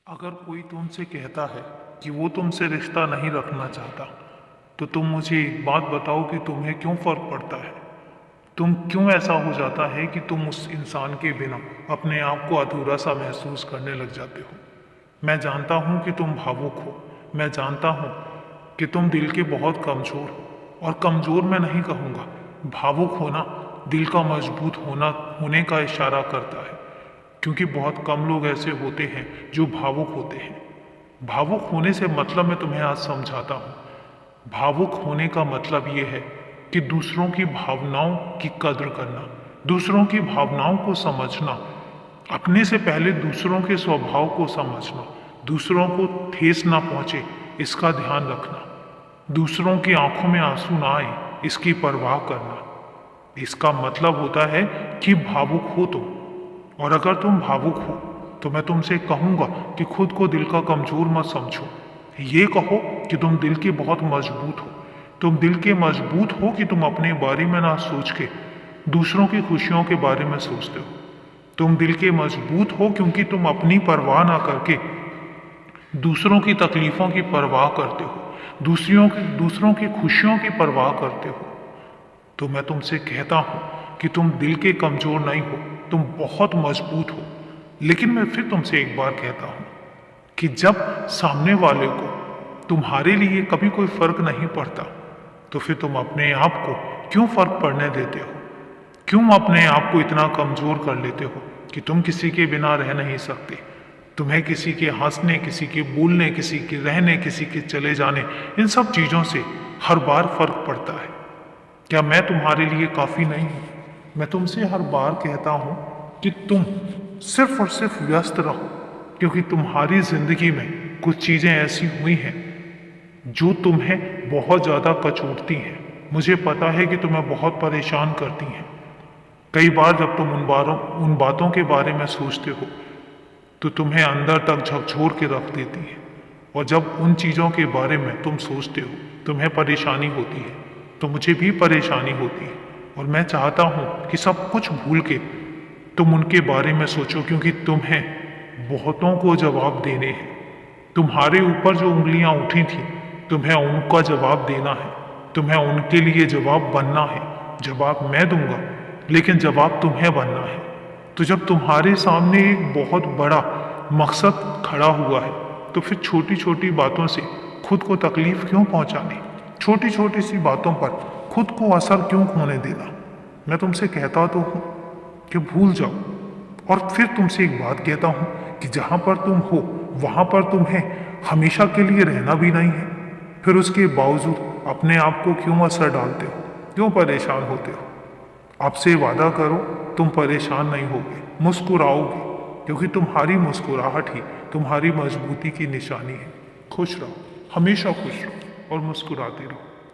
अगर कोई तुमसे कहता है कि वो तुमसे रिश्ता नहीं रखना चाहता, तो तुम मुझे एक बात बताओ कि तुम्हें क्यों फर्क पड़ता है। तुम क्यों ऐसा हो जाता है कि तुम उस इंसान के बिना अपने आप को अधूरा सा महसूस करने लग जाते हो। मैं जानता हूँ कि तुम भावुक हो। मैं जानता हूँ कि तुम दिल के बहुत कमज़ोर हो। और कमज़ोर मैं नहीं कहूँगा, भावुक होना दिल का मजबूत होने का इशारा करता है। क्योंकि बहुत कम लोग ऐसे होते हैं जो भावुक होते हैं। भावुक होने से मतलब मैं तुम्हें आज समझाता हूँ। भावुक होने का मतलब ये है कि दूसरों की भावनाओं की कद्र करना, दूसरों की भावनाओं को समझना, अपने से पहले दूसरों के स्वभाव को समझना, दूसरों को ठेस ना पहुंचे इसका ध्यान रखना, दूसरों की आंखों में आंसू ना आए इसकी परवाह करना। इसका मतलब होता है कि भावुक हो तुम। और अगर तुम भावुक हो तो मैं तुमसे कहूंगा कि खुद को दिल का कमजोर मत समझो। ये कहो कि तुम दिल के बहुत मजबूत हो। तुम दिल के मजबूत हो कि तुम अपने बारे में ना सोच के दूसरों की खुशियों के बारे में सोचते हो। तुम दिल के मजबूत हो क्योंकि तुम अपनी परवाह ना करके दूसरों की तकलीफों की परवाह करते हो, दूसरों की खुशियों की परवाह करते हो। तो मैं तुमसे कहता हूं कि तुम दिल के कमजोर नहीं हो, तुम बहुत मजबूत हो। लेकिन मैं फिर तुमसे एक बार कहता हूं कि जब सामने वाले को तुम्हारे लिए कभी कोई फर्क नहीं पड़ता, तो फिर तुम अपने आप को क्यों फर्क पड़ने देते हो? क्यों अपने आप को इतना कमजोर कर लेते हो कि तुम किसी के बिना रह नहीं सकते? तुम्हें किसी के हंसने, किसी के बोलने, किसी के रहने, किसी के चले जाने, इन सब चीजों से हर बार फर्क पड़ता है। क्या मैं तुम्हारे लिए काफी नहीं हूं? मैं तुमसे हर बार कहता हूं कि तुम सिर्फ और सिर्फ व्यस्त रहो, क्योंकि तुम्हारी जिंदगी में कुछ चीजें ऐसी हुई हैं जो तुम्हें बहुत ज्यादा कचोटती हैं। मुझे पता है कि तुम्हें बहुत परेशान करती हैं। कई बार जब तुम उन बातों के बारे में सोचते हो तो तुम्हें अंदर तक झकझोर के रख देती हैं। और जब उन चीज़ों के बारे में तुम सोचते हो, तुम्हें परेशानी होती है, तो मुझे भी परेशानी होती है। और मैं चाहता हूँ कि सब कुछ भूल के तुम उनके बारे में सोचो, क्योंकि तुम्हें बहुतों को जवाब देने हैं। तुम्हारे ऊपर जो उंगलियां उठी थी, तुम्हें उनका जवाब देना है। तुम्हें उनके लिए जवाब बनना है। जवाब मैं दूंगा, लेकिन जवाब तुम्हें बनना है। तो जब तुम्हारे सामने एक बहुत बड़ा मकसद खड़ा हुआ है, तो फिर छोटी छोटी बातों से खुद को तकलीफ क्यों पहुंचानी? छोटी छोटी सी बातों पर खुद को असर क्यों होने देना? मैं तुमसे कहता तो हूं कि भूल जाओ। और फिर तुमसे एक बात कहता हूं कि जहां पर तुम हो वहां पर तुम्हें हमेशा के लिए रहना भी नहीं है। फिर उसके बावजूद अपने आप को क्यों असर डालते हो? क्यों परेशान होते हो? आपसे वादा करो, तुम परेशान नहीं होगे, मुस्कुराओगे, क्योंकि तुम्हारी मुस्कुराहट ही तुम्हारी मजबूती की निशानी है। खुश रहो, हमेशा खुश रहो और मुस्कुराते रहो।